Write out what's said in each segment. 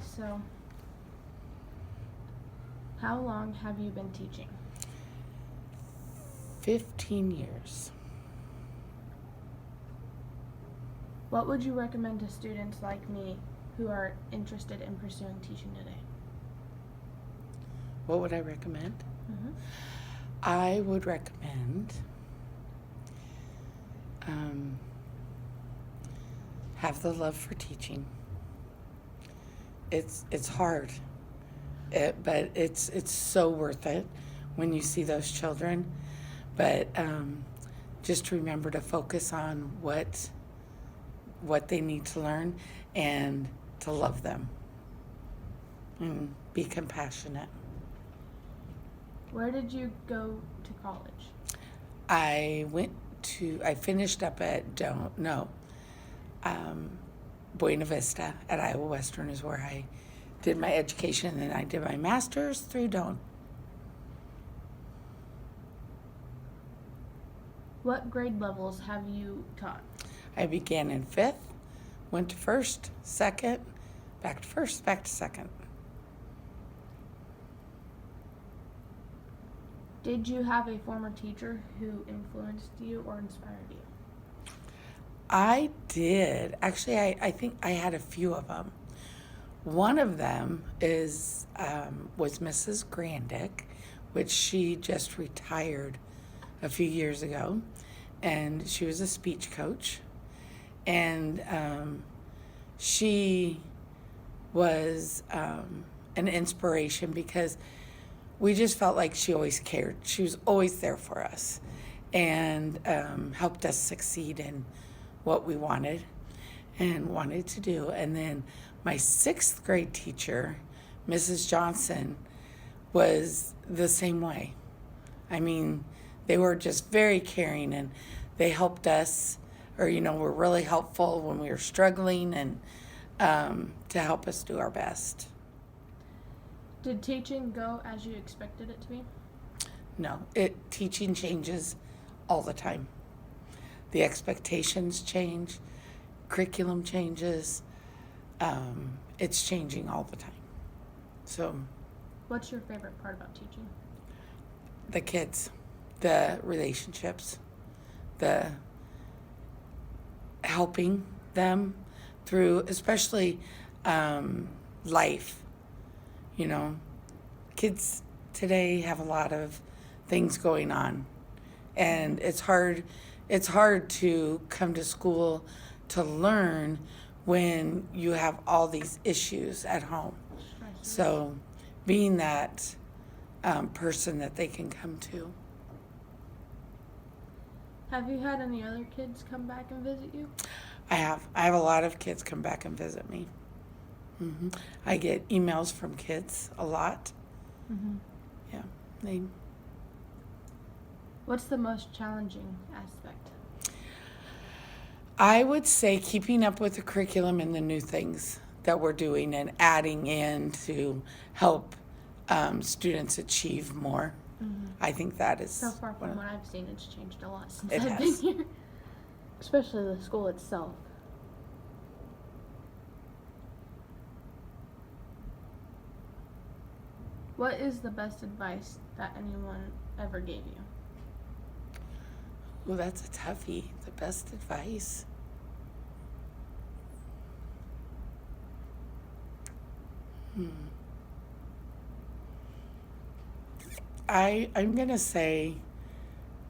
so how long have you been teaching? 15 years. What would you recommend to students like me who are interested in pursuing teaching today? What would I recommend? Mm-hmm. I would recommend have the love for teaching. It's hard, but it's so worth it when you see those children. But just remember to focus on what they need to learn and to love them and be compassionate. Where did you go to college? I finished up at Buena Vista at Iowa Western is where I did my education, and then I did my master's through Doane. What grade levels have you taught? I began in 5th, went to 1st, 2nd, back to 1st, back to 2nd. Did you have a former teacher who influenced you or inspired you? I did. Actually, I think I had a few of them. One of them was Mrs. Goldapp, which she just retired a few years ago, and she was a speech coach, and she was an inspiration because we just felt like she always cared. She was always there for us and helped us succeed in what we wanted to do. And then my 6th grade teacher, Mrs. Johnson, was the same way. I mean, they were just very caring, and they helped us, or, were really helpful when we were struggling, and to help us do our best. Did teaching go as you expected it to be? No, teaching changes all the time. The expectations change, curriculum changes. It's changing all the time. So, what's your favorite part about teaching? The kids, the relationships, the helping them through, especially life. Kids today have a lot of things going on, and it's hard to come to school to learn when you have all these issues at home. So being that person that they can come to. Have you had any other kids come back and visit you? I have a lot of kids come back and visit me. Mm-hmm. I get emails from kids a lot. Mm-hmm. Yeah. What's the most challenging aspect? I would say keeping up with the curriculum and the new things that we're doing and adding in to help students achieve more. Mm-hmm. I think that is... So far from what I've seen, it's changed a lot since It I've has. been here. Especially the school itself. What is the best advice that anyone ever gave you? Well, that's a toughie. The best advice. I'm going to say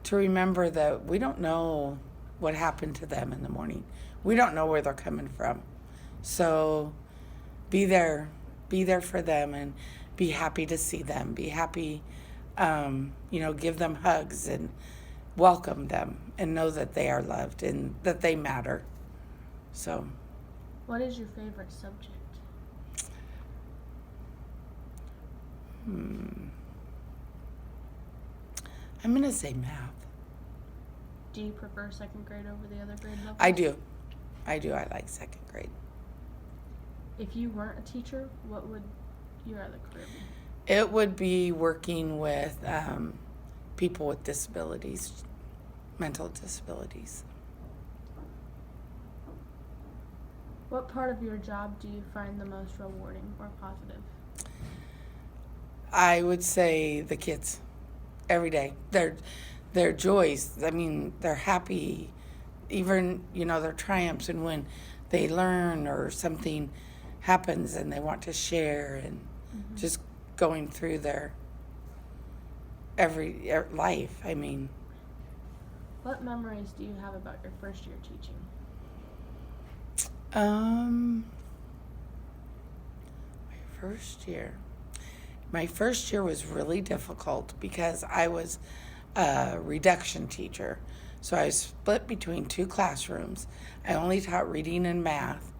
to remember that we don't know what happened to them in the morning. We don't know where they're coming from. So be there for them and be happy to see them. Be happy, give them hugs and welcome them and know that they are loved and that they matter. So. What is your favorite subject? I'm going to say math. Do you prefer 2nd grade over the other grade levels? I do. I like 2nd grade. If you weren't a teacher, what would your other career be? It would be working with people with disabilities, mental disabilities. What part of your job do you find the most rewarding or positive? I would say the kids every day. Their joys. I mean, they're happy, even their triumphs, and when they learn or something happens and they want to share, and just going through their every life. I mean, What memories do you have about your first year teaching? my first year was really difficult because I was a reduction teacher. So I was split between two classrooms. I only taught reading and math.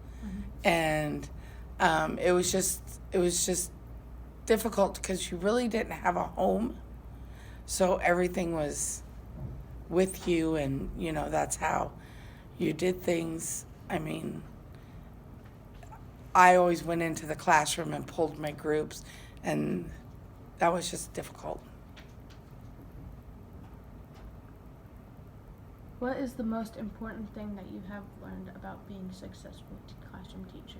And it was just difficult because you really didn't have a home. So everything was with you, and that's how you did things. I mean, I always went into the classroom and pulled my groups, and that was just difficult. What is the most important thing that you have learned about being a successful classroom teacher?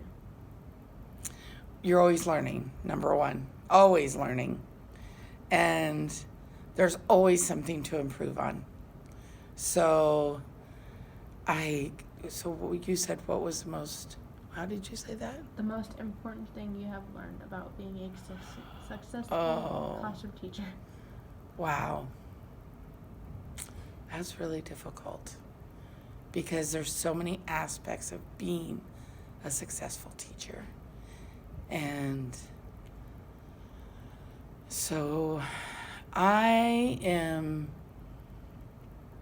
You're always learning, number one. Always learning. And there's always something to improve on. So you said what was the most, how did you say that? The most important thing you have learned about being a successful classroom teacher. Wow. That's really difficult because there's so many aspects of being a successful teacher. And so I am.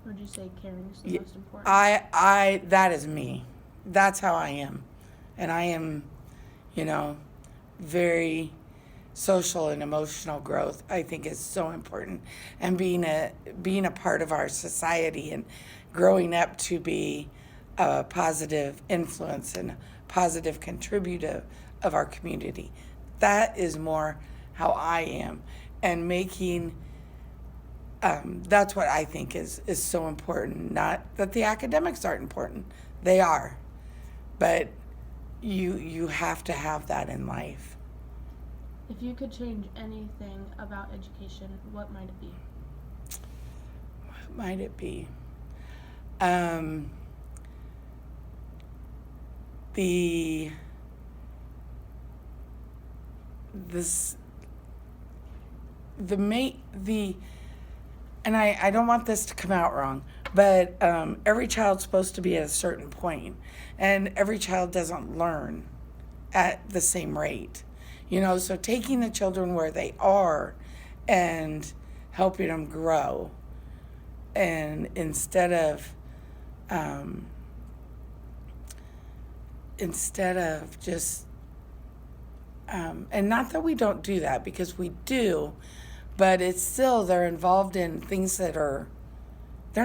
Would you say caring is the most important? That is me. That's how I am. And I am, very social and emotional growth, I think, is so important. And being a part of our society and growing up to be a positive influence and a positive contributor of our community. That is more how I am. And making, that's what I think is so important. Not that the academics aren't important. They are. But you have to have that in life. If you could change anything about education, what might it be? What might it be? And I don't want this to come out wrong, but every child's supposed to be at a certain point, and every child doesn't learn at the same rate. So taking the children where they are and helping them grow, and instead of just and not that we don't do that, because we do, but it's still, they're involved in things that they're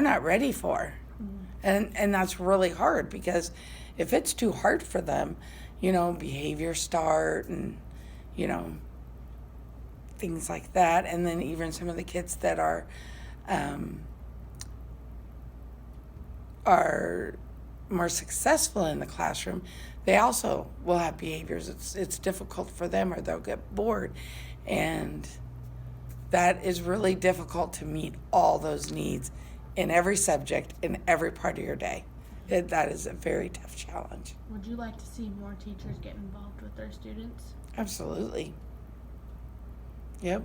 not ready for. And that's really hard, because if it's too hard for them, behavior start, and things like that. And then even some of the kids that are more successful in the classroom, they also will have behaviors. It's difficult for them, or they'll get bored. And that is really difficult to meet all those needs in every subject, in every part of your day. That is a very tough challenge. Would you like to see more teachers get involved with their students? Absolutely. Yep.